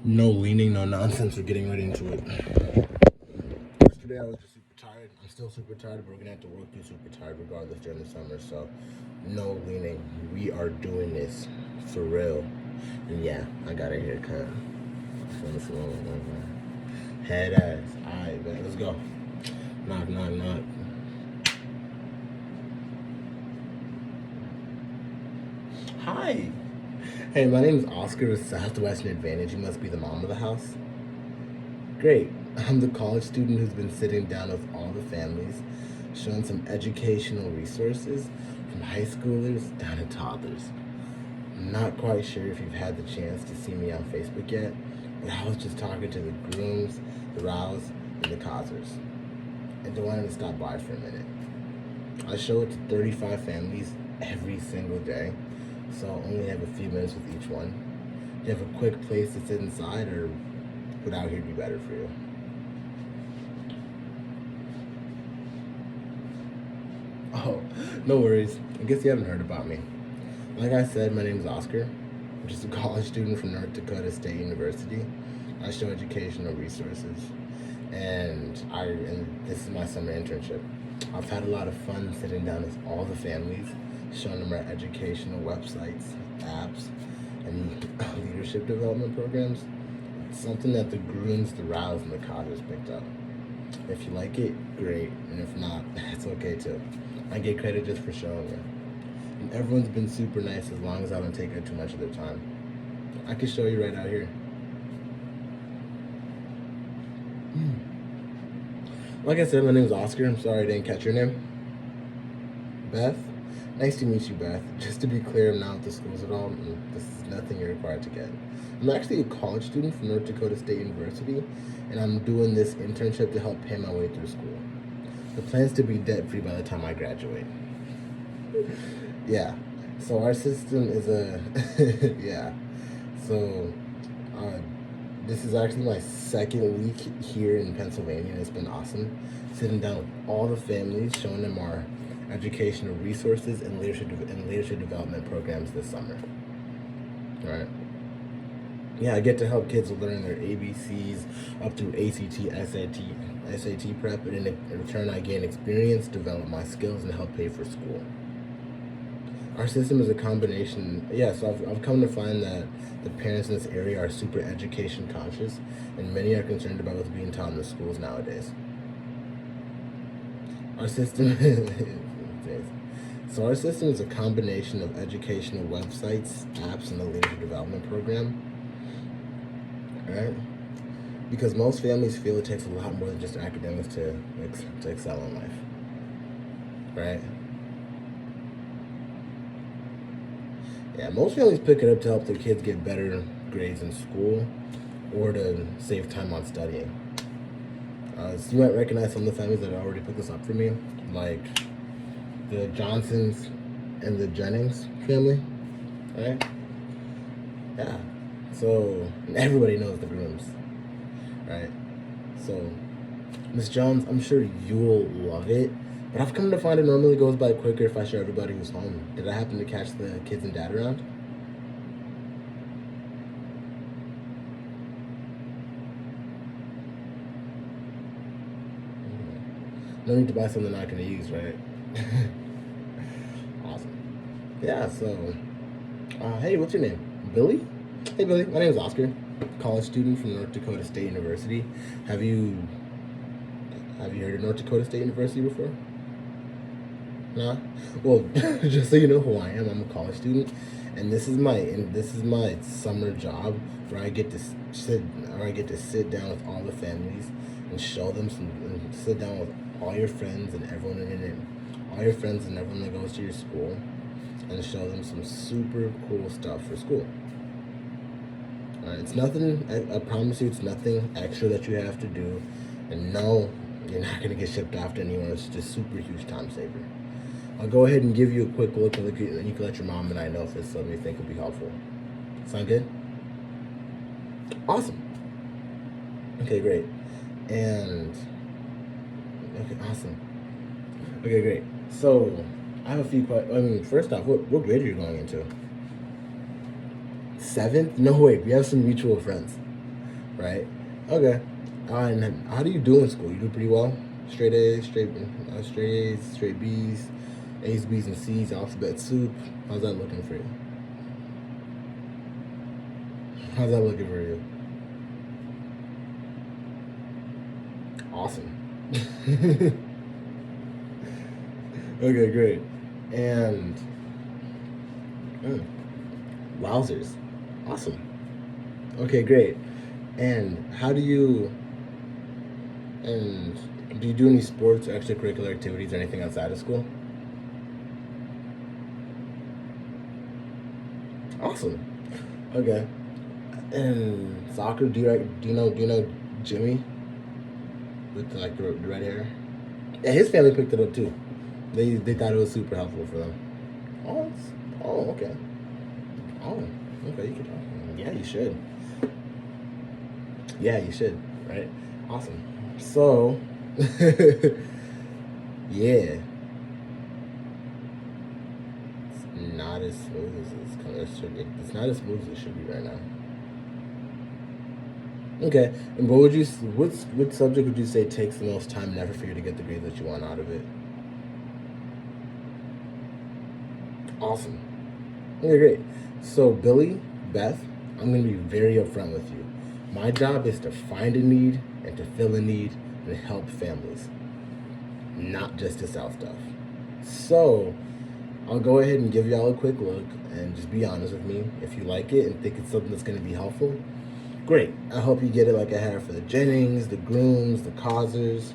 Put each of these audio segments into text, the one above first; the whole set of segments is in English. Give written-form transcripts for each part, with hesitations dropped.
No leaning, no nonsense. We're getting right into it. Yesterday I was just super tired. I'm still super tired, but we're gonna have to work through super tired regardless during the summer. So, no leaning. We are doing this for real. And yeah, I got a haircut. Head ass. Alright, man, let's go. Knock, knock, knock. Hi. Hey, my name is Oscar with Southwestern Advantage. You must be the mom of the house. Great. I'm the college student who's been sitting down with all the families, showing some educational resources from high schoolers down to toddlers. I'm not quite sure if you've had the chance to see me on Facebook yet, but I was just talking to the grooms, the rows, and the causers. And I wanted to stop by for a minute. I show it to 35 families every single day, so I'll only have a few minutes with each one. Do you have a quick place to sit inside, or would out here be better for you? Oh, no worries. I guess you haven't heard about me. Like I said, my name is Oscar. I'm just a college student from North Dakota State University. I show educational resources, and this is my summer internship. I've had a lot of fun sitting down with all the families, showing them our educational websites, apps, and leadership development programs. It's something that the grooms, the rows, and the codders picked up. If you like it, great, and if not, it's okay too. I get credit just for showing you. And everyone's been super nice as long as I don't take up too much of their time. I can show you right out here. Like I said, my name is Oscar. I'm sorry I didn't catch your name. Beth? Nice to meet you, Beth. Just to be clear, I'm not with the schools at all. This is nothing you're required to get. I'm actually a college student from North Dakota State University, and I'm doing this internship to help pay my way through school. The plan's to be debt-free by the time I graduate. Yeah. So our system is yeah. So this is actually my second week here in Pennsylvania, and it's been awesome. Sitting down with all the families, showing them our educational resources and leadership development programs this summer. Right? Yeah, I get to help kids learn their ABCs up through ACT, SAT prep, and in return I gain experience, develop my skills, and help pay for school. Our system is a combination. So I've come to find that the parents in this area are super education conscious, and many are concerned about what's being taught in the schools nowadays. Our system our system is a combination of educational websites, apps, and the leadership development program. Right? Because most families feel it takes a lot more than just academics to excel in life. Right? Yeah, most families pick it up to help their kids get better grades in school or to save time on studying. So you might recognize some of the families that already put this up for me, like the Johnsons and the Jennings family, right? Yeah. So everybody knows the grooms, right? So Miss Jones, I'm sure you'll love it. But I've come to find it normally goes by quicker if I show everybody who's home. Did I happen to catch the kids and dad around? No need to buy something I'm not going to use, right? Awesome. Yeah, so, hey, what's your name? Billy? Hey, Billy, my name is Oscar, college student from North Dakota State University. Have you heard of North Dakota State University before? Nah. Well, just so you know who I am, I'm a college student, and this is my summer job where I get to sit down with all the families and show them and sit down with all your friends and everyone in it, all your friends and everyone that goes to your school, and show them some super cool stuff for school. Alright, it's nothing. I promise you, it's nothing extra that you have to do, and no, you're not gonna get shipped off to anyone. It's just super huge time saver. I'll go ahead and give you a quick look, and you can let your mom and I know if it's something you think will be helpful. Sound good? Awesome. Okay, great. And okay, awesome. Okay, great. So I have a few questions. First off, what grade are you going into? 7th? No, wait. We have some mutual friends. right? Okay. And how do you do in school? You do pretty well. Straight A's, straight A's, straight B's, A's, B's, and C's, alphabet soup. How's that looking for you? How's that looking for you? Awesome. Okay, great. And mm, wowzers, awesome. Okay, great. And how do you and do you do any sports or extracurricular activities or anything outside of school? Awesome. Okay. And soccer, do you know Jimmy with like the red hair? Yeah, his family picked it up too. They thought it was super helpful for them. Oh, oh, okay. Oh, okay. You could. Yeah, you should. Yeah, you should. Right. Awesome. So, yeah, it's not as smooth as it should be. It's not as smooth as it should be right now. Okay. And what subject would you say takes the most time and effort for you to get the grade that you want out of it? Awesome. Okay, great. So, Billy, Beth, I'm going to be very upfront with you. My job is to find a need and to fill a need and help families, not just to sell stuff. So, I'll go ahead and give y'all a quick look and just be honest with me. If you like it and think it's something that's going to be helpful, great. I hope you get it like I have for the Jennings, the Grooms, the Causers.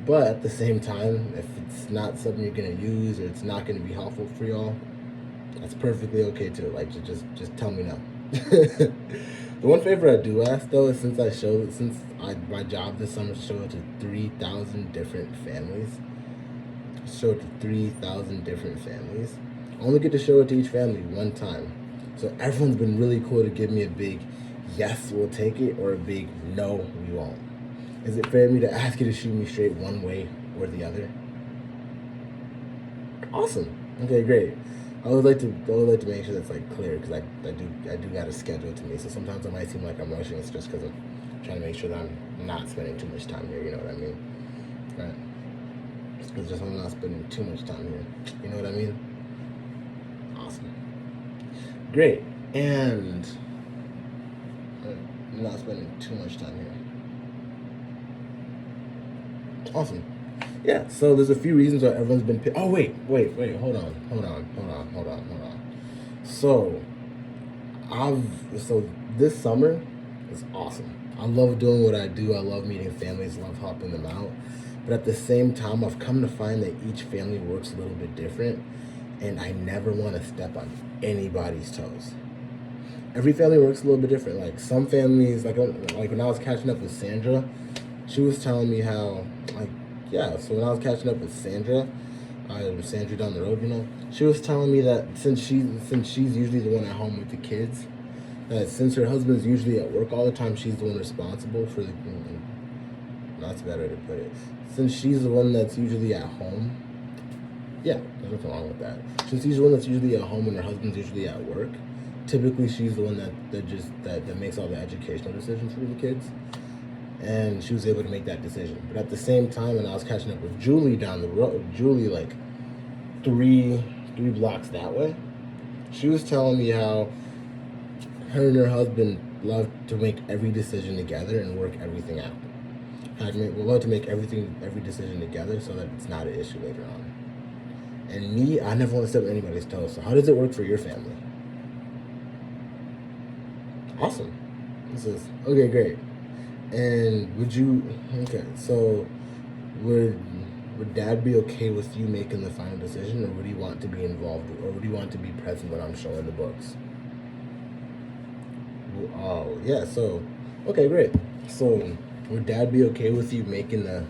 But at the same time, if it's not something you're going to use or it's not going to be helpful for y'all, that's perfectly okay too. Like just tell me no. The one favor I do ask though is my job this summer is to show it to 3,000 different families. Show it to 3,000 different families. I only get to show it to each family one time. So everyone's been really cool to give me a big yes, we'll take it, or a big no, we won't. Is it fair for me to ask you to shoot me straight one way or the other? Awesome. Okay, great. I would like to make sure that's like clear because I do got a schedule to me. So sometimes it might seem like I'm rushing. It's just because I'm trying to make sure that I'm not spending too much time here. You know what I mean? Right? It's just I'm not spending too much time here. You know what I mean? Awesome. Great. And I'm not spending too much time here. Awesome. Yeah, so there's a few reasons why everyone's been. Oh wait, hold on. So so this summer is awesome. I love doing what I do. I love meeting families. Love helping them out. But at the same time, I've come to find that each family works a little bit different, and I never want to step on anybody's toes. Every family works a little bit different. Like some families, like when I was catching up with Sandra, she was telling me how like yeah. So when I was catching up with Sandra, Sandra down the road, she was telling me that since she's usually the one at home with the kids, that since her husband's usually at work all the time, she's the one responsible for the. That's better to put it. Since she's the one that's usually at home, yeah, there's nothing wrong with that. Since she's the one that's usually at home and her husband's usually at work, typically she's the one that makes all the educational decisions for the kids, and she was able to make that decision. But at the same time, when I was catching up with Julie down the road, Julie like three blocks that way, she was telling me how her and her husband love to make every decision together and work everything out. We love to make every decision together so that it's not an issue later on. And me, I never want to step on anybody's toes. So how does it work for your family? Awesome. This is okay, great. And okay, so would would dad be okay with you making the final decision, or would he want to be involved, or would he want to be present when I'm showing the books? Oh, yeah, so okay, great. So would dad be okay with you making the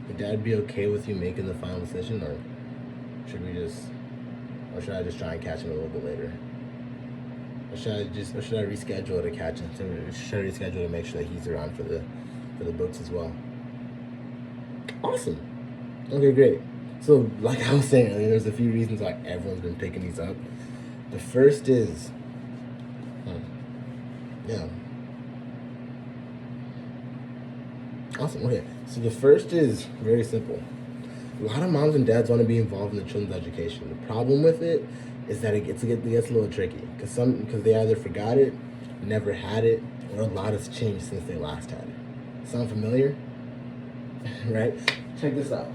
would dad be okay with you making the final decision, or should we just or should I just try and catch him a little bit later? Or should I reschedule to catch him? Should I reschedule to make sure that he's around for the books as well? Awesome. Okay, great. So, like I was saying earlier, there's a few reasons why everyone's been picking these up. The first is, yeah, Awesome. Okay, so the first is very simple. A lot of moms and dads want to be involved in the children's education. The problem with it is that it gets a little tricky because they either forgot it, never had it, or a lot has changed since they last had it. Sound familiar? Right? Check this out.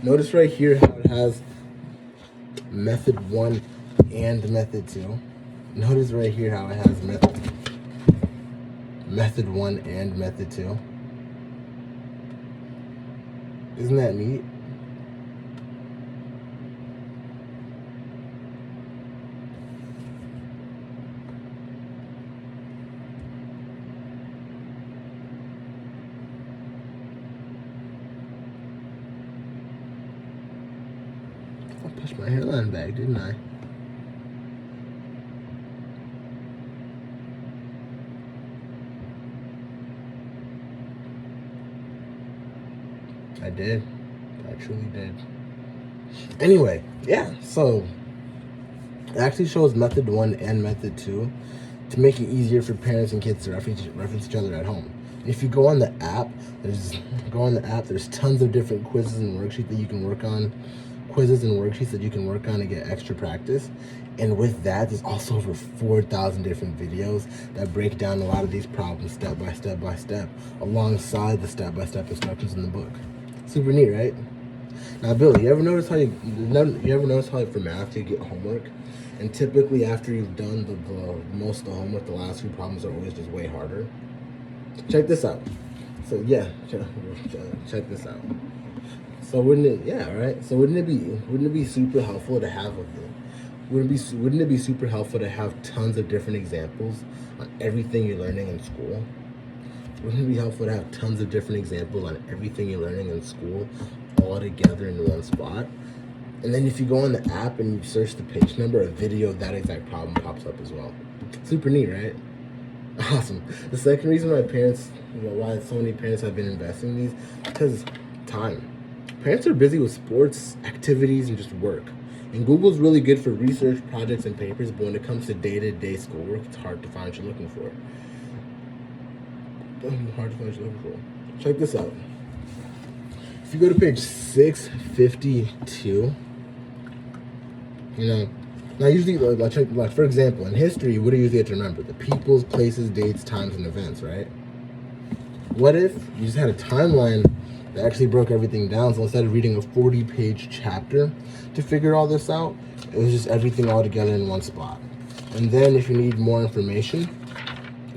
Notice right here how it has method 1 and method 2. Notice right here how it has method 1 and method 2. Isn't that neat? I pushed my hairline back, didn't I? I did. I truly did. Anyway, yeah, so it actually shows method 1 and method 2 to make it easier for parents and kids to reference each other at home. If you go on the app, there's tons of different quizzes and worksheets that you can work on. And get extra practice. And with that, there's also over 4,000 different videos that break down a lot of these problems step by step, alongside the step-by-step instructions in the book. Super neat, right? Now, Billy, you ever notice how for math you get homework, and typically after you've done the most of the homework, the last few problems are always just way harder? Check this out. So yeah, check this out. So wouldn't it be super helpful to have tons of different examples on everything you're learning in school? Wouldn't it be helpful to have tons of different examples on everything you're learning in school all together in one spot? And then if you go on the app and you search the page number, a video of that exact problem pops up as well. Super neat, right? Awesome. The second reason why so many parents have been investing in these, because time. Parents are busy with sports, activities, and just work. And Google's really good for research, projects, and papers, but when it comes to day-to-day schoolwork, it's hard to find what you're looking for. Check this out. If you go to page 652, now usually, like for example, in history, what do you usually have to remember? The peoples, places, dates, times, and events, right? What if you just had a timeline that actually broke everything down? So instead of reading a 40-page chapter to figure all this out, it was just everything all together in one spot. And then if you need more information,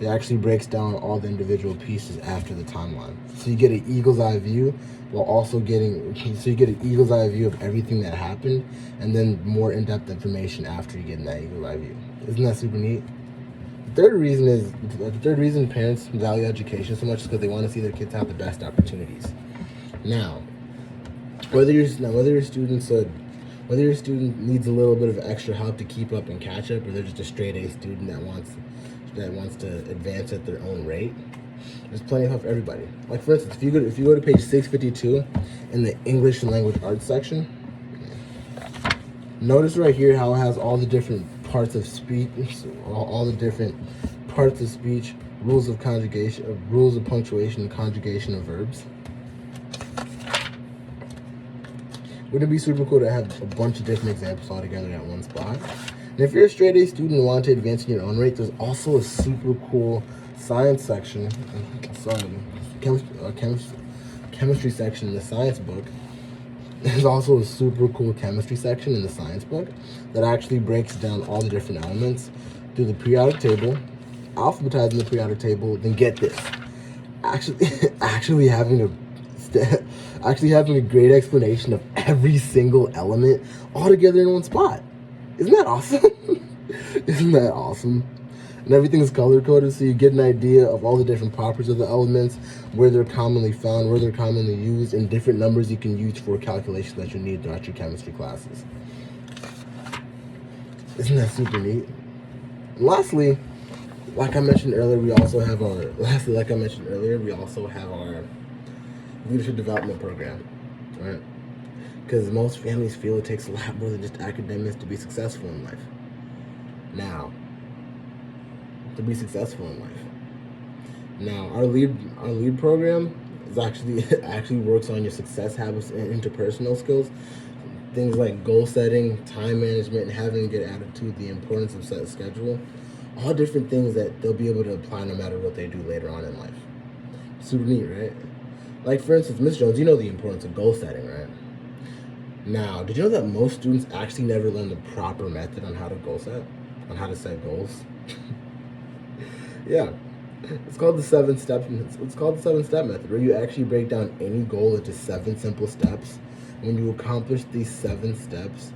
it actually breaks down all the individual pieces after the timeline. So you get an eagle's eye view of everything that happened, and then more in-depth information after you get in that eagle's eye view. Isn't that super neat? The third reason parents value education so much is because they want to see their kids have the best opportunities. Now, whether your student needs a little bit of extra help to keep up and catch up, or they're just a straight A student that wants to advance at their own rate, there's plenty of help for everybody. Like for instance, if you go to page 652 in the English and Language Arts section, notice right here how it has all the different parts of speech, rules of conjugation, rules of punctuation, and conjugation of verbs. Wouldn't it be super cool to have a bunch of different examples all together at one spot? And if you're a straight A student and want to advance in your own rate, there's also a super cool science section, chemistry section in the science book. There's also a super cool chemistry section in the science book that actually breaks down all the different elements through the periodic table, alphabetizing the periodic table, then get this, actually having a great explanation of every single element all together in one spot. Isn't that awesome? Isn't that awesome? And everything's color-coded, so you get an idea of all the different properties of the elements, where they're commonly found, where they're commonly used, and different numbers you can use for calculations that you need throughout your chemistry classes. Isn't that super neat? And lastly, like I mentioned earlier, we also have our leadership development program, right? Because most families feel it takes a lot more than just academics to be successful in life. Now, to be successful in life. Now, our lead program is actually works on your success habits and interpersonal skills. Things like goal setting, time management, and having a good attitude, the importance of set schedule, all different things that they'll be able to apply no matter what they do later on in life. Super neat, right? Like, for instance, Miss Jones, you know the importance of goal setting, right? Now, did you know that most students actually never learn the proper method on how to goal set, on how to set goals? Yeah, it's called the 7 step. It's called the 7 step method, where you actually break down any goal into 7 simple steps. When you accomplish these 7 steps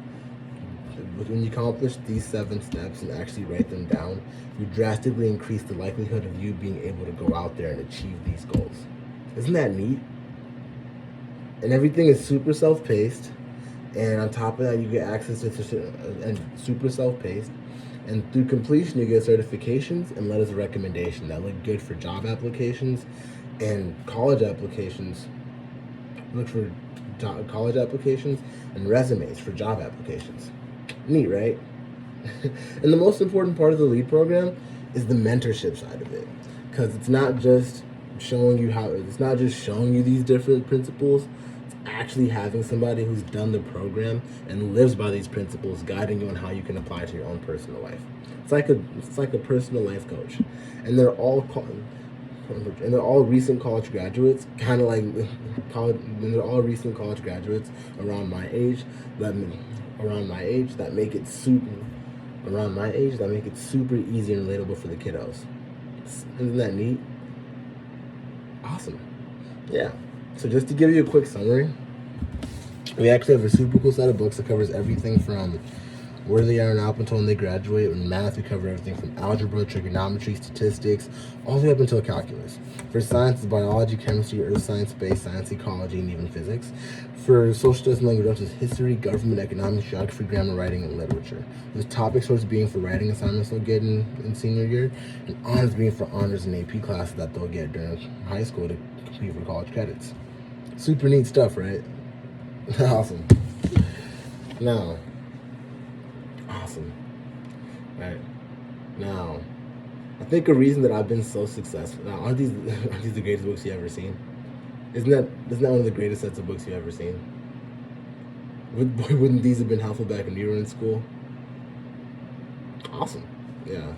and actually write them down, you drastically increase the likelihood of you being able to go out there and achieve these goals. Isn't that neat? And everything is super self-paced. And on top of that, you get access to and super self-paced. And through completion, you get certifications and letters of recommendation that look good for job applications and college applications. Look for college applications and resumes for job applications. Neat, right? And the most important part of the LEAD program is the mentorship side of it, because it's not just showing you these different principles. It's actually having somebody who's done the program and lives by these principles guiding you on how you can apply to your own personal life. It's like a personal life coach, and they're all recent college graduates, kind of like college. And they're all recent college graduates around my age that make it super easy and relatable for the kiddos. Isn't that neat? Awesome. Yeah. So just to give you a quick summary, we actually have a super cool set of books that covers everything from where they are now up until when they graduate. In math, we cover everything from algebra, trigonometry, statistics, all the way up until calculus. For science, it's biology, chemistry, earth science, space science, ecology, and even physics. For social studies and language arts, it's history, government, economics, geography, grammar, writing, and literature. There's topic source being for writing assignments they'll get in senior year, and honors being for honors and AP classes that they'll get during high school to compete for college credits. Super neat stuff, right? Awesome. Now, awesome. Right. Now, I think a reason that I've been so successful. Now, aren't these the greatest books you've ever seen? Isn't that one of the greatest sets of books you've ever seen? Wouldn't these have been helpful back when you were in school? Awesome. Yeah.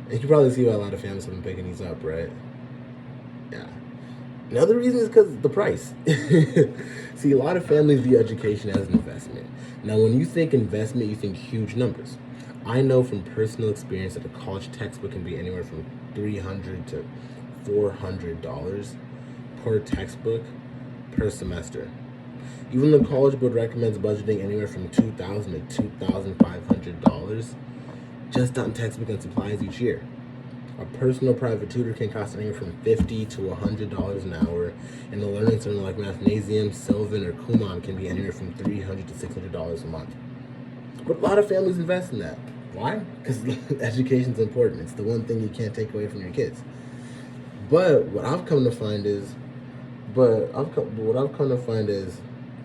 And you can probably see why a lot of families have been picking these up, right? Yeah. Another reason is because the price. See, a lot of families view education as an investment. Now, when you think investment, you think huge numbers. I know from personal experience that a college textbook can be anywhere from $300 to $400 per textbook per semester. Even the College Board recommends budgeting anywhere from $2,000 to $2,500 just on textbook and supplies each year. A personal private tutor can cost anywhere from $50 to $100 an hour, and a learning center like Mathnasium, Sylvan, or Kumon can be anywhere from $300 to $600 a month. But a lot of families invest in that. Why? Because education's important. It's the one thing you can't take away from your kids. But what I've come to find is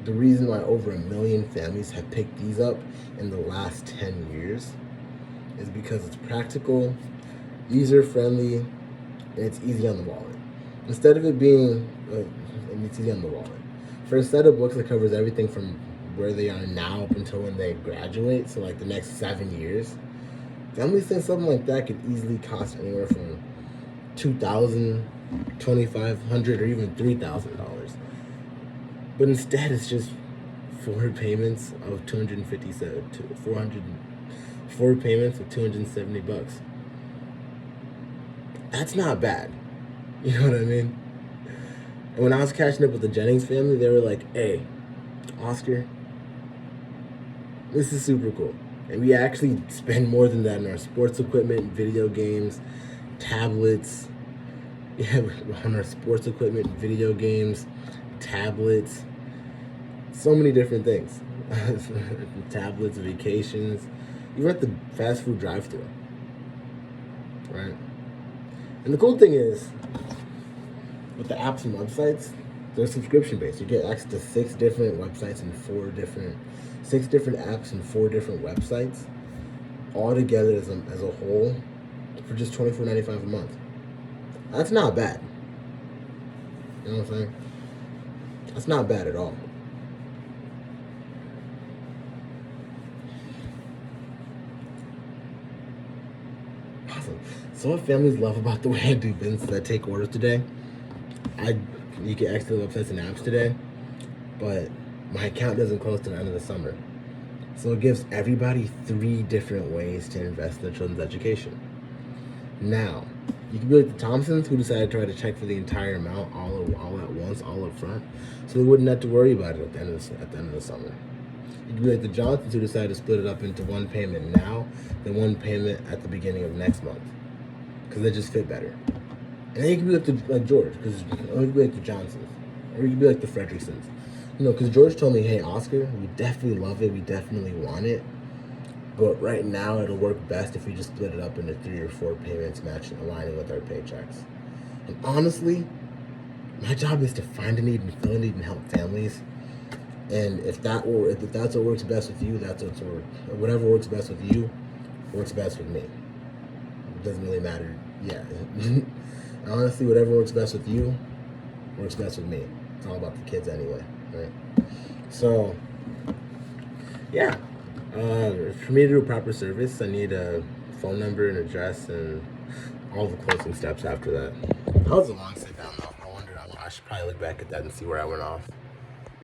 the reason why over 1 million families have picked these up in the last 10 years is because it's practical, user-friendly, and it's easy on the wallet. Instead of it being, it's easy on the wallet. For a set of books that covers everything from where they are now up until when they graduate, so like the next 7 years, families think something like that could easily cost anywhere from $2,000, $2,500, or even $3,000. But instead, it's just 4 payments of $270. That's not bad. You know what I mean? And when I was catching up with the Jennings family, they were like, "Hey, Oscar, this is super cool." And we actually spend more than that in our sports equipment, video games, tablets. Yeah, on our sports equipment, video games, tablets, so many different things. Tablets, vacations, even at the fast food drive-thru, right? And the cool thing is, with the apps and websites, they're subscription-based. You get access to 6 different websites and 6 different apps and 4 different websites, all together as a whole. for just $24.95 a month. That's not bad. You know what I'm saying? That's not bad at all. Awesome. So what families love about the way I do business is I take orders today. You can exit websites and apps today, but my account doesn't close till the end of the summer. So it gives everybody 3 different ways to invest in their children's education. Now, you can be like the Thompsons who decided to try to check for the entire amount all at once, all up front, so they wouldn't have to worry about it at the end of the summer. You can be like the Johnsons who decided to split it up into one payment now, then one payment at the beginning of next month, because they just fit better. And then you can be like George, because you can be like the Johnsons, or you can be like the Fredericksons. You know, because George told me, hey, Oscar, we definitely love it, we definitely want it, but right now it'll work best if we just split it up into 3 or 4 payments matching, aligning with our paychecks. And honestly, my job is to find a need and fill a need and help families. And if that's what works best with you, whatever works best with you, works best with me. It doesn't really matter. Yeah. Honestly, whatever works best with you, works best with me. It's all about the kids anyway, right? So, yeah. For me to do a proper service, I need a phone number, an address, and all the closing steps after that. That was a long sit down, though. I should probably look back at that and see where I went off.